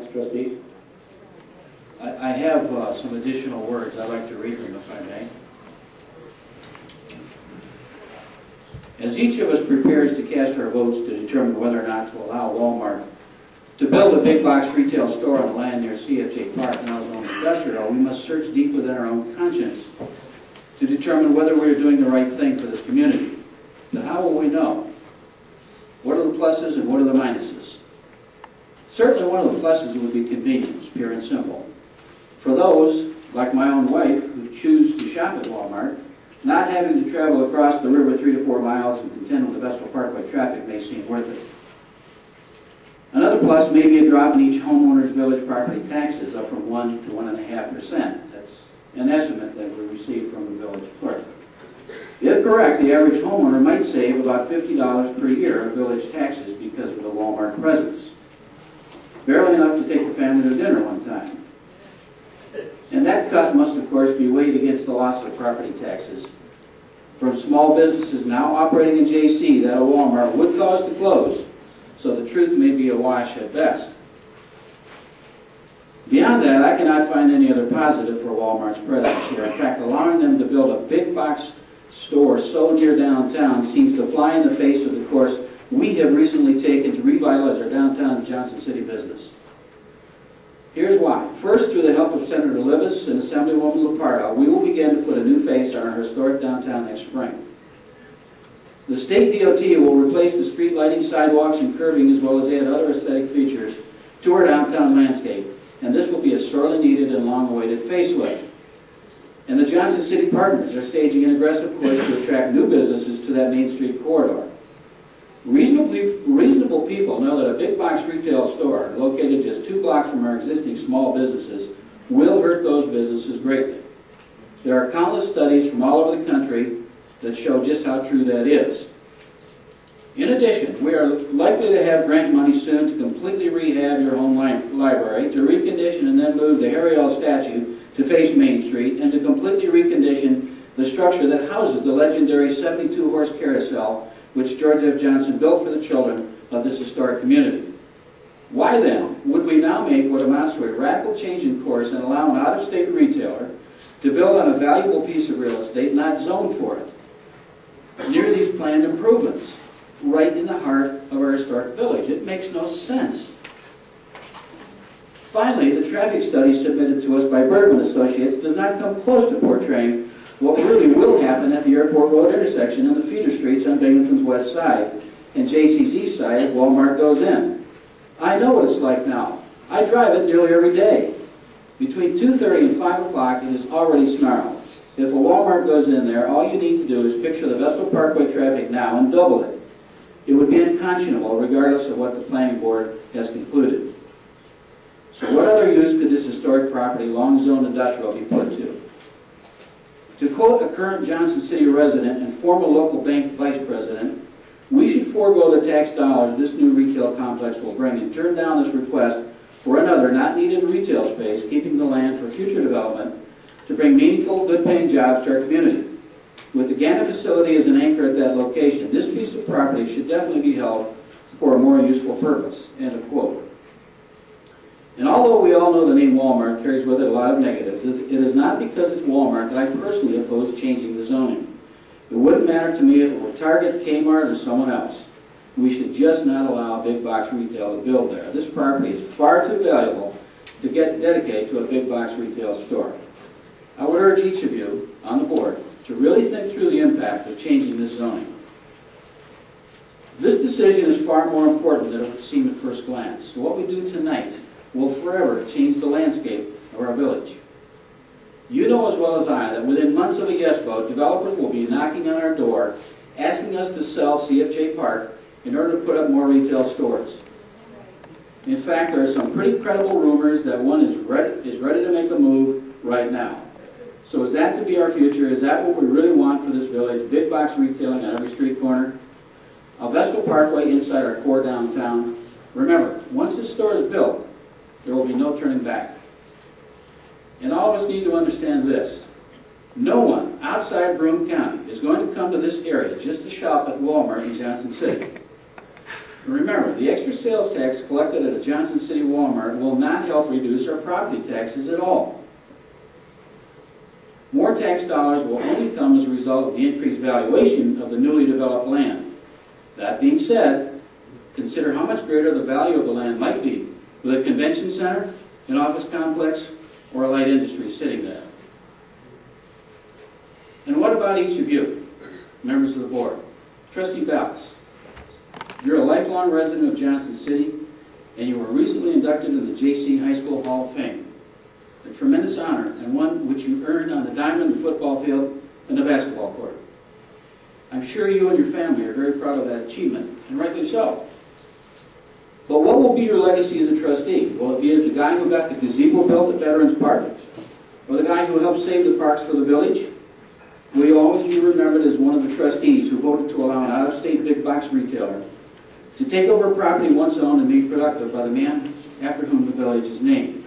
comments, trustees? I have some additional words. I'd like to read them if I may. As each of us prepares to cast our votes to determine whether or not to allow Walmart to build a big box retail store on the land near CFJ Park, now zoned industrial, we must search deep within our own conscience to determine whether we are doing the right thing for this community. But how will we know? What are the pluses and what are the minuses? Certainly one of the pluses would be convenience, pure and simple. For those, like my own wife, who choose to shop at Walmart, not having to travel across the river 3 to 4 miles and contend with the Vestal Parkway traffic may seem worth it. Another plus may be a drop in each homeowner's village property taxes, up from 1 to 1.5%. That's an estimate that we received from the village clerk. If correct, the average homeowner might save about $50 per year of village taxes because of the Walmart presence. Barely enough to take the family to dinner one time. And that cut must, of course, be weighed against the loss of property taxes from small businesses now operating in JC that a Walmart would cause to close, so the truth may be a wash at best. Beyond that, I cannot find any other positive for Walmart's presence here. In fact, allowing them to build a big box store so near downtown seems to fly in the face of the course we have recently taken to revitalize our downtown Johnson City business. Here's why. First, through the help of Senator Libous and Assemblywoman Lupardo, we will begin to put a new face on our historic downtown next spring. The state DOT will replace the street lighting, sidewalks, and curbing, as well as add other aesthetic features to our downtown landscape, and this will be a sorely needed and long-awaited facelift. And the Johnson City Partners are staging an aggressive push to attract new businesses to that Main Street corridor. Reasonable people know that a big box retail store located just 2 blocks from our existing small businesses will hurt those businesses greatly. There are countless studies from all over the country that show just how true that is. In addition, we are likely to have grant money soon to completely rehab your home library, to recondition and then move the Harry L. statue to face Main Street, and to completely recondition the structure that houses the legendary 72-horse carousel which George F. Johnson built for the children of this historic community. Why then would we now make what amounts to a radical change in course and allow an out-of-state retailer to build on a valuable piece of real estate not zoned for it, near these planned improvements, right in the heart of our historic village? It makes no sense. Finally, the traffic study submitted to us by Bergman Associates does not come close to portraying what really will happen at the Airport Road intersection and the feeder streets on Binghamton's west side and JC's east side if Walmart goes in. I know what it's like now. I drive it nearly every day. Between 2:30 and 5 o'clock, it is already snarled. If a Walmart goes in there, all you need to do is picture the Vestal Parkway traffic now and double it. It would be unconscionable regardless of what the planning board has concluded. So what other use could this historic property, long zoned industrial, be put to? To quote a current Johnson City resident and former local bank vice president, we should forego the tax dollars this new retail complex will bring and turn down this request for another not needed retail space, keeping the land for future development to bring meaningful, good-paying jobs to our community. With the Gannett facility as an anchor at that location, this piece of property should definitely be held for a more useful purpose. End of quote. And although we all know the name Walmart carries with it a lot of negatives, it is not because it's Walmart that I personally oppose changing the zoning. It wouldn't matter to me if it were Target, Kmart, or someone else. We should just not allow big box retail to build there. This property is far too valuable to get dedicated to a big box retail store. I would urge each of you on the board to really think through the impact of changing this zoning. This decision is far more important than it would seem at first glance. So what we do tonight will forever change the landscape of our village. You know as well as I that within months of a yes vote, developers will be knocking on our door asking us to sell CFJ Park in order to put up more retail stores. In fact, there are some pretty credible rumors that one is ready to make a move right now. So is that to be our future? Is that what we really want for this village? Big box retailing on every street corner? A Vestal Parkway inside our core downtown? Remember, once this store is built, there will be no turning back. And all of us need to understand this. No one outside Broome County is going to come to this area just to shop at Walmart in Johnson City. Remember, the extra sales tax collected at a Johnson City Walmart will not help reduce our property taxes at all. More tax dollars will only come as a result of the increased valuation of the newly developed land. That being said, consider how much greater the value of the land might be with a convention center, an office complex, or a light industry sitting there. And what about each of you, members of the board? Trustee Bowles, you're a lifelong resident of Johnson City, and you were recently inducted into the J.C. High School Hall of Fame. A tremendous honor, and one which you earned on the diamond, the football field, and the basketball court. I'm sure you and your family are very proud of that achievement, and rightly so. But what will be your legacy as a trustee? Will it be as the guy who got the gazebo built at Veterans Park? Or the guy who helped save the parks for the village? Will you always be remembered as one of the trustees who voted to allow an out-of-state big box retailer to take over a property once owned and made productive by the man after whom the village is named?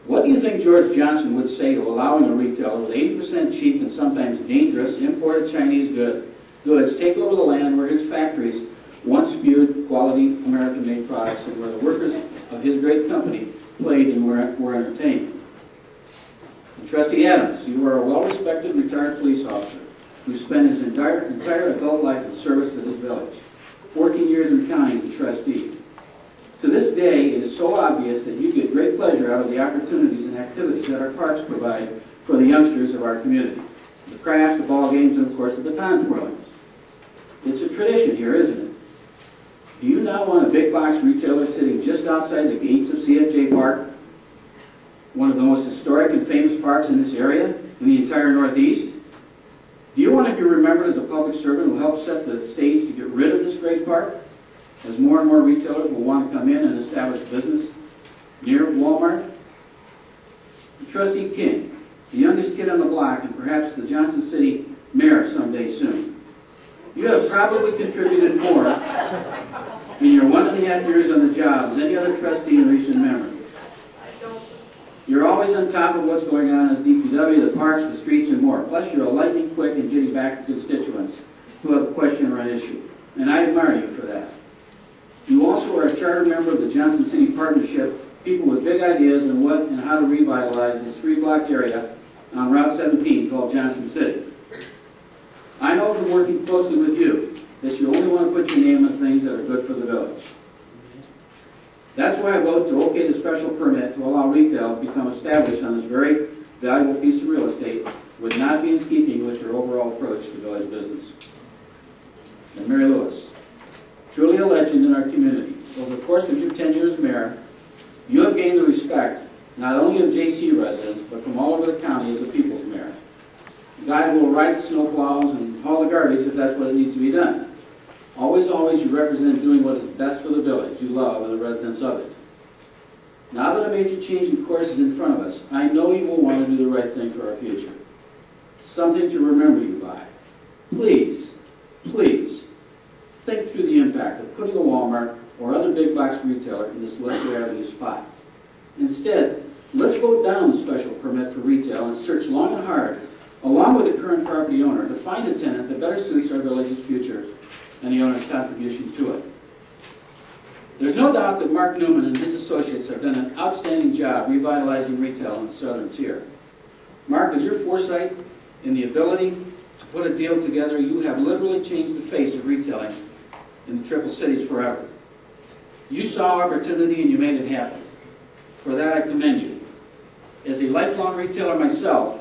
What do you think George Johnson would say to allowing a retailer with 80% cheap and sometimes dangerous imported Chinese goods take over the land where his factories once spewed quality American-made products and where the workers of his great company played and were entertained? And Trustee Adams, you are a well-respected retired police officer who spent his entire adult life in service to this village, 14 years and counting as a trustee. To this day, it is so obvious that you get great pleasure out of the opportunities and activities that our parks provide for the youngsters of our community. The crafts, the ball games, and of course the baton twirlings. It's a tradition here, isn't it? Do you now want a big box retailer sitting just outside the gates of CFJ Park, one of the most historic and famous parks in this area, in the entire Northeast? Do you want to be remembered as a public servant who helped set the stage to get rid of this great park, as more and more retailers will want to come in and establish business near Walmart? Trustee King, the youngest kid on the block and perhaps the Johnson City mayor someday soon. You have probably contributed more in your 1.5 years on the job as any other trustee in recent memory. You're always on top of what's going on at DPW, the parks, the streets, and more. Plus, you're a lightning quick in getting back to constituents who have a question or an issue. And I admire you for that. You also are a charter member of the Johnson City Partnership, people with big ideas on what and how to revitalize this 3-block area on Route 17 called Johnson City. I know from working closely with you that you only want to put your name on things that are good for the village. That's why I vote to okay the special permit to allow retail to become established on this very valuable piece of real estate would not be in keeping with your overall approach to village business. And Mary Lewis, truly a legend in our community. Over the course of your tenure as mayor, you have gained the respect not only of JC residents, but from all over the county as a people's mayor. The guy who will ride the snow plows and haul the garbage if that's what it needs to be done. Always, always, you represent doing what is best for the village you love and the residents of it. Now that a major change in course is in front of us, I know you will want to do the right thing for our future. Something to remember you by. Please, please, think through the impact of putting a Walmart or other big box retailer in this Lester Avenue spot. Instead, let's vote down the special permit for retail and search long and hard, along with the current property owner, to find a tenant that better suits our village's future and the owner's contribution to it. There's no doubt that Mark Newman and his associates have done an outstanding job revitalizing retail in the southern tier. Mark, with your foresight and the ability to put a deal together, you have literally changed the face of retailing in the Triple Cities forever. You saw opportunity and you made it happen. For that, I commend you. As a lifelong retailer myself,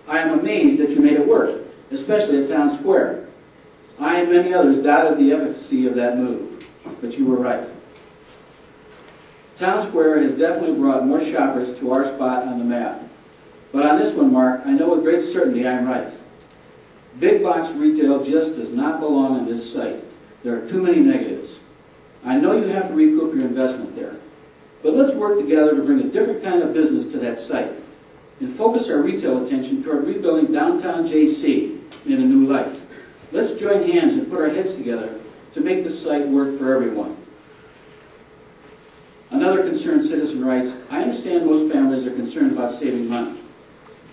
I am amazed that you made it work, especially at Town Square. I and many others doubted the efficacy of that move, but you were right. Town Square has definitely brought more shoppers to our spot on the map. But on this one, Mark, I know with great certainty I'm right. Big box retail just does not belong on this site. There are too many negatives. I know you have to recoup your investment there. But let's work together to bring a different kind of business to that site and focus our retail attention toward rebuilding downtown JC in a new light. Let's join hands and put our heads together to make this site work for everyone. Another concerned citizen writes, I understand most families are concerned about saving money,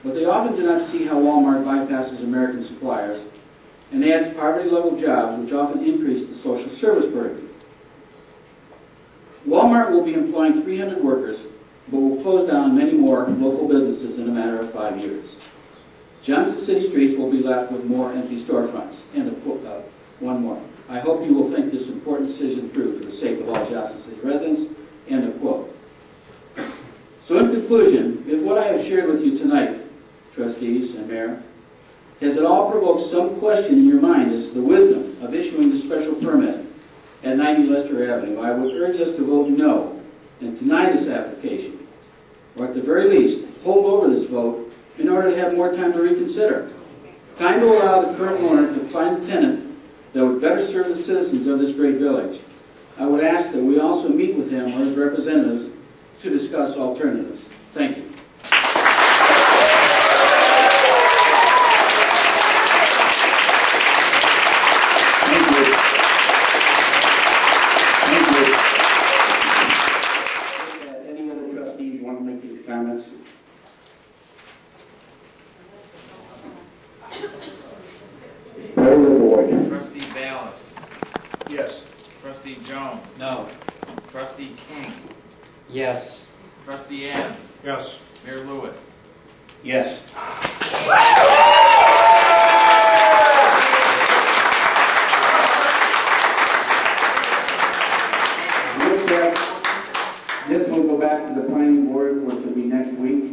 but they often do not see how Walmart bypasses American suppliers and adds poverty-level jobs, which often increase the social service burden. Walmart will be employing 300 workers, but will close down many more local businesses in a matter of 5 years. Johnson City streets will be left with more empty storefronts. And one more. I hope you will think this important decision through for the sake of all Johnson City residents. End of quote. So in conclusion, if what I have shared with you tonight, trustees and mayor, has it all provoked some question in your mind as to the wisdom of issuing the special permit at 90 Lester Avenue, I would urge us to vote no and deny this application, or at the very least, hold over this vote in order to have more time to reconsider. Time to allow the current owner to find a tenant that would better serve the citizens of this great village. I would ask that we also meet with him or his representatives to discuss alternatives. Thank you. Any other trustees want to make any comments? Poll the board. Trustee Ballas. Yes. Trustee Jones. No. Trustee King. Yes. Trustee Adams. Yes. Mayor Lewis. Yes. With that, this will go back to the planning board, which will be next week.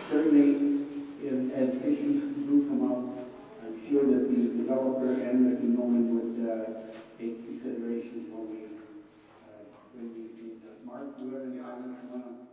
Certainly, as issues do come up, I'm sure that the developer and the Nolan would take considerations when we Mark, do you have any comments?